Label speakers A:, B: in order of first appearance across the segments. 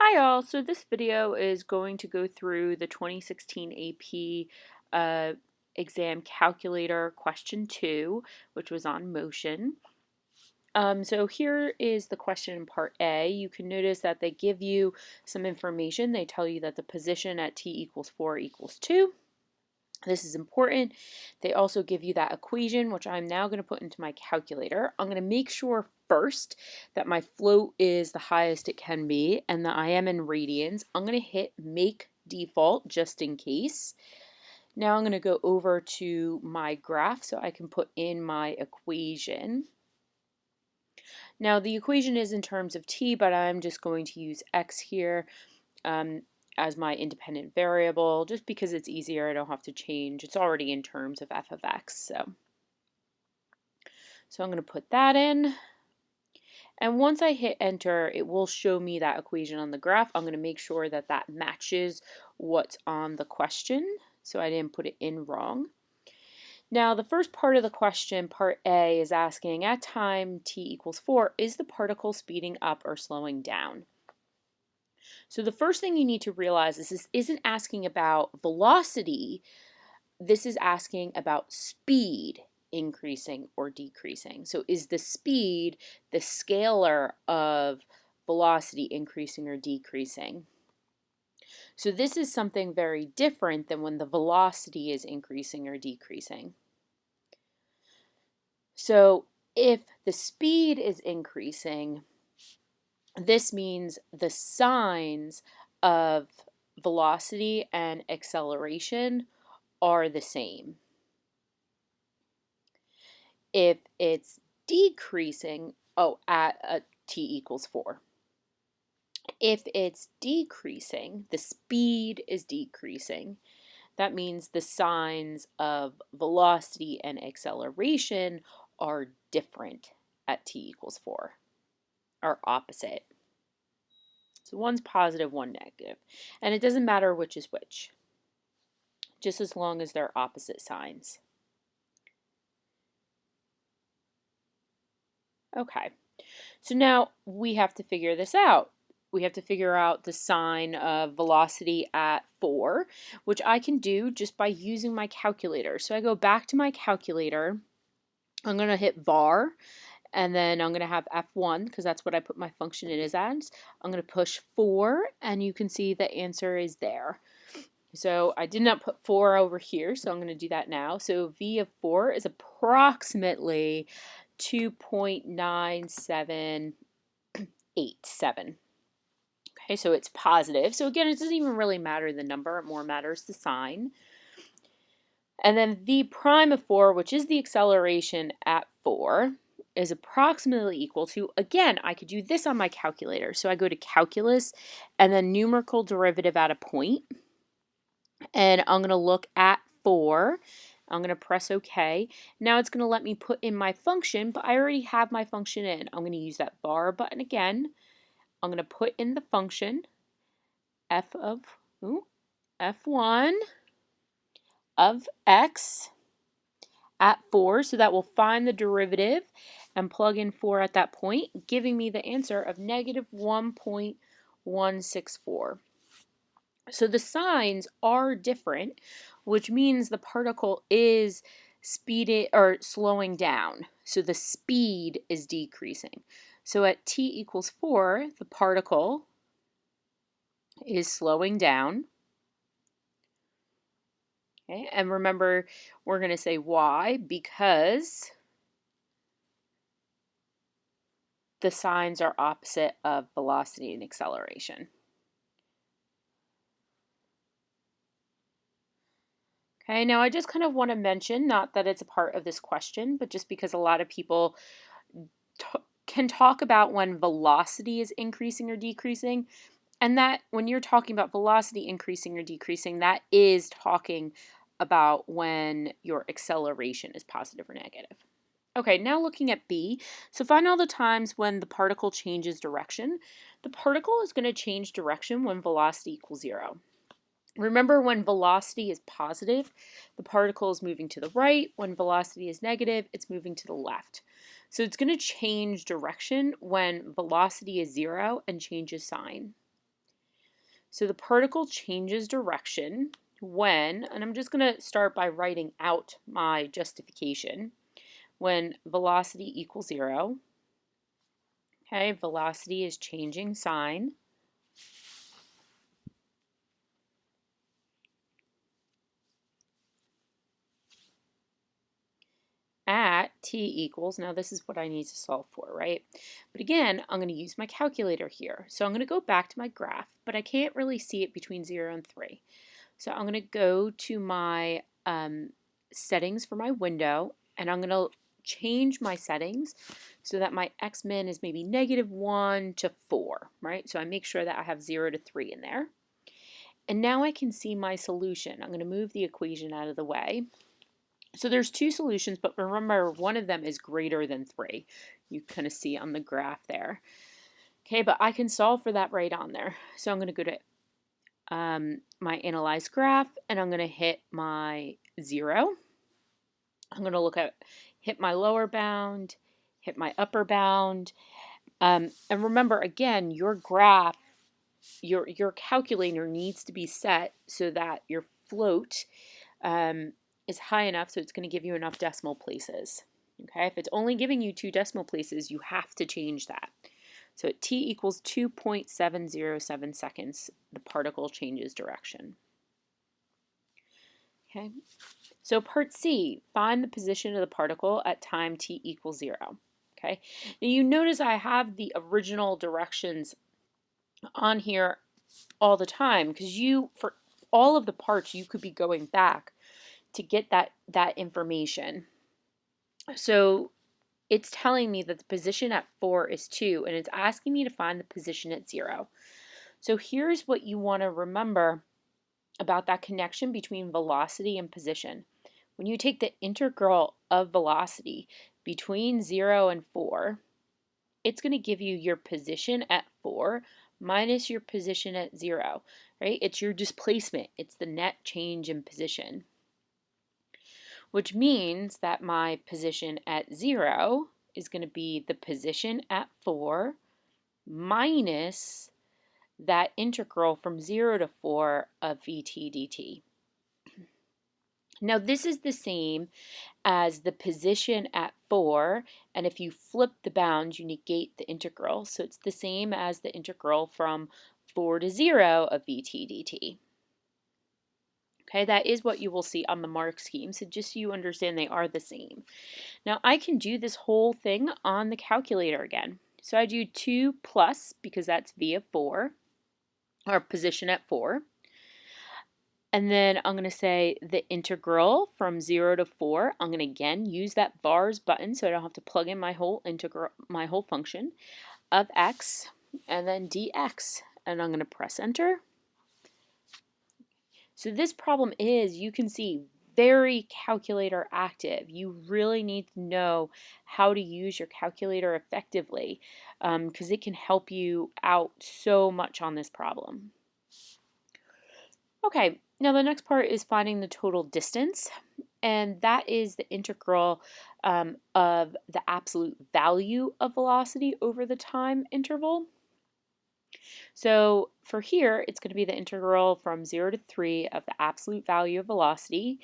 A: Hi all, so this video is going to go through the 2016 AP exam calculator question 2, which was on motion. So here is the question in part A. You can notice that they give you some information. They tell you that the position at t equals 4 equals 2. This is important. They also give you that equation, which I'm now going to put into my calculator. I'm going to make sure first that my float is the highest it can be and that I am in radians. I'm going to hit make default just in case. Now I'm going to go over to my graph so I can put in my equation. Now the equation is in terms of t, but I'm just going to use x here. As my independent variable, just because it's easier, I don't have to change. It's already in terms of f of x. So I'm going to put that in. And once I hit enter, it will show me that equation on the graph. I'm going to make sure that that matches what's on the question, so I didn't put it in wrong. Now, the first part of the question, part A, is asking, at time t equals 4, is the particle speeding up or slowing down? So the first thing you need to realize is this isn't asking about velocity, this is asking about speed increasing or decreasing. So is the speed the scalar of velocity increasing or decreasing? So this is something very different than when the velocity is increasing or decreasing. So if the speed is increasing, this means the signs of velocity and acceleration are the same. If it's decreasing, at t equals 4. If it's decreasing, the speed is decreasing. That means the signs of velocity and acceleration are different at t equals 4, are opposite. So one's positive, one negative. And it doesn't matter which is which, just as long as they're opposite signs. Okay, so now we have to figure this out. We have to figure out the sign of velocity at 4, which I can do just by using my calculator. So I go back to my calculator. I'm going to hit var, and then I'm going to have F1 because that's what I put my function in as. I'm going to push 4, and you can see the answer is there. So I did not put 4 over here, so I'm going to do that now. So V of 4 is approximately 2.9787. Okay, so it's positive. So again, it doesn't even really matter the number, it more matters the sign. And then V prime of 4, which is the acceleration at 4, is approximately equal to, again, I could do this on my calculator. So I go to calculus and then numerical derivative at a point. And I'm going to look at 4. I'm going to press OK. Now it's going to let me put in my function, but I already have my function in. I'm going to use that bar button again. I'm going to put in the function f1 of x at 4. So that will find the derivative and plug in 4 at that point, giving me the answer of negative 1.164. So the signs are different, which means the particle is speeding or slowing down. So the speed is decreasing. So at t equals 4, the particle is slowing down. Okay, and remember, we're going to say why, because the signs are opposite of velocity and acceleration. Okay, now I just kind of want to mention, not that it's a part of this question, but just because a lot of people can talk about when velocity is increasing or decreasing, and that when you're talking about velocity increasing or decreasing, that is talking about when your acceleration is positive or negative. Okay, now looking at B, so find all the times when the particle changes direction. The particle is going to change direction when velocity equals 0. Remember, when velocity is positive, the particle is moving to the right. When velocity is negative, it's moving to the left. So it's going to change direction when velocity is 0 and changes sign. So the particle changes direction when, and I'm just going to start by writing out my justification, when velocity equals 0. Okay, velocity is changing sign. At t equals, now this is what I need to solve for, right? But again, I'm going to use my calculator here. So I'm going to go back to my graph, but I can't really see it between 0 and 3. So I'm going to go to my settings for my window, and I'm going to change my settings so that my x-min is maybe -1 to 4, right? So I make sure that I have 0 to 3 in there. And now I can see my solution. I'm going to move the equation out of the way. So there's two solutions, but remember, one of them is greater than 3. You kind of see on the graph there. Okay, but I can solve for that right on there. So I'm going to go to my analyze graph, and I'm going to hit my 0. I'm going to hit my lower bound, hit my upper bound. And remember, again, your graph, your calculator needs to be set so that your float is high enough so it's going to give you enough decimal places. Okay, if it's only giving you 2 decimal places, you have to change that. So at t equals 2.707 seconds, the particle changes direction. Okay, so part C, find the position of the particle at time t equals 0. Okay, now you notice I have the original directions on here all the time because for all of the parts, you could be going back to get that information. So it's telling me that the position at 4 is 2, and it's asking me to find the position at 0. So here's what you want to remember about that connection between velocity and position. When you take the integral of velocity between 0 and 4, it's going to give you your position at 4 minus your position at 0, right? It's your displacement. It's the net change in position, which means that my position at 0 is going to be the position at 4 minus that integral from 0 to 4 of vt dt. Now this is the same as the position at 4, and if you flip the bounds, you negate the integral. So it's the same as the integral from 4 to 0 of vt dt. Okay, that is what you will see on the mark scheme, so just so you understand they are the same. Now I can do this whole thing on the calculator again. So I do 2 plus, because that's v of 4, or position at 4. And then I'm going to say the integral from 0 to 4. I'm going to again use that vars button so I don't have to plug in my whole integral, my whole function of x, and then dx. And I'm going to press enter. So this problem is, you can see, very calculator active. You really need to know how to use your calculator effectively because it can help you out so much on this problem. Okay, now the next part is finding the total distance, and that is the integral of the absolute value of velocity over the time interval. So for here, it's going to be the integral from 0 to 3 of the absolute value of velocity.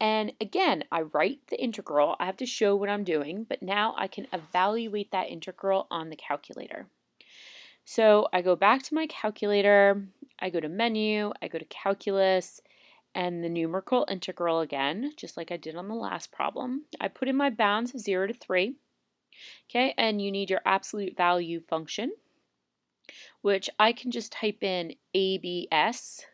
A: And again, I write the integral. I have to show what I'm doing, but now I can evaluate that integral on the calculator. So I go back to my calculator, I go to menu, I go to calculus, and the numerical integral again, just like I did on the last problem. I put in my bounds of 0 to 3, okay, and you need your absolute value function, which I can just type in ABS,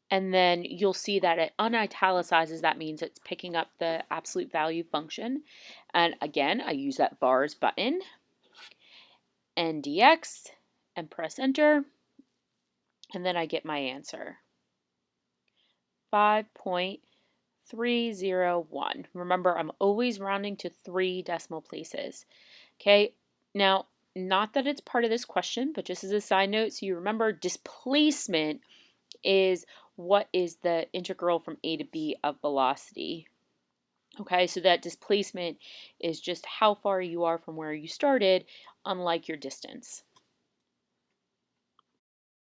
A: and then you'll see that it unitalicizes. That means it's picking up the absolute value function. And again, I use that vars button and dx and press enter, and then I get my answer. 5.301. Remember, I'm always rounding to 3 decimal places. Okay, now, not that it's part of this question, but just as a side note, so you remember, displacement is what is the integral from a to b of velocity. Okay, so that displacement is just how far you are from where you started, unlike your distance.